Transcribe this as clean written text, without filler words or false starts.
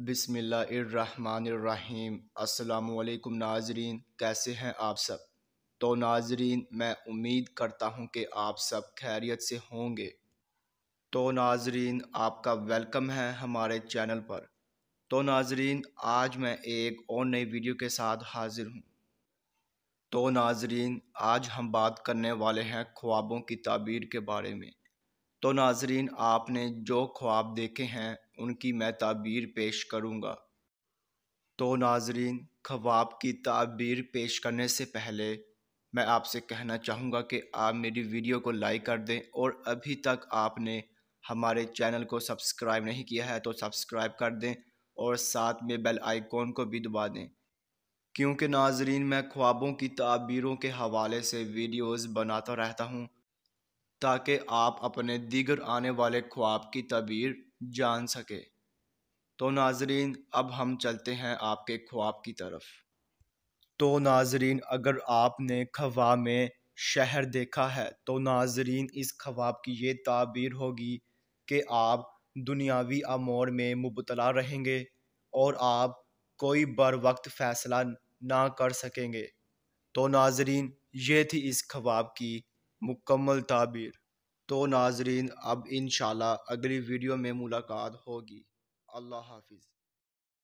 بسم اللہ الرحمن الرحیم۔ السلام علیکم ناظرین، کیسے ہیں آپ سب؟ تو ناظرین، میں امید کرتا ہوں کہ آپ سب خیریت سے ہوں گے۔ تو ناظرین، آپ کا ویلکم ہے ہمارے چینل پر۔ تو ناظرین، آج میں ایک اور نئی ویڈیو کے ساتھ حاضر ہوں۔ تو ناظرین، آج ہم بات کرنے والے ہیں خوابوں کی تعبیر کے بارے میں۔ تو ناظرین، آپ نے جو خواب دیکھے ہیں ان کی میں تعبیر پیش کروں گا۔ تو ناظرین، خواب کی تعبیر پیش کرنے سے پہلے میں آپ سے کہنا چاہوں گا کہ آپ میری ویڈیو کو لائک کر دیں، اور ابھی تک آپ نے ہمارے چینل کو سبسکرائب نہیں کیا ہے تو سبسکرائب کر دیں، اور ساتھ میں بیل آئیکن کو بھی دبا دیں، کیونکہ ناظرین میں خوابوں کی تعبیروں کے حوالے سے ویڈیوز بناتا رہتا ہوں تاکہ آپ اپنے دیگر آنے والے خواب کی تعبیر جان سکے۔ تو ناظرین، اب ہم چلتے ہیں آپ کے خواب کی طرف۔ تو ناظرین، اگر آپ نے خواب میں شہر دیکھا ہے تو ناظرین اس خواب کی یہ تعبیر ہوگی کہ آپ دنیاوی امور میں مبتلا رہیں گے اور آپ کوئی بر وقت فیصلہ نہ کر سکیں گے۔ تو ناظرین، یہ تھی اس خواب کی مکمل تعبیر۔ تو ناظرین، اب انشاءاللہ اگلی ویڈیو میں ملاقات ہوگی۔ اللہ حافظ۔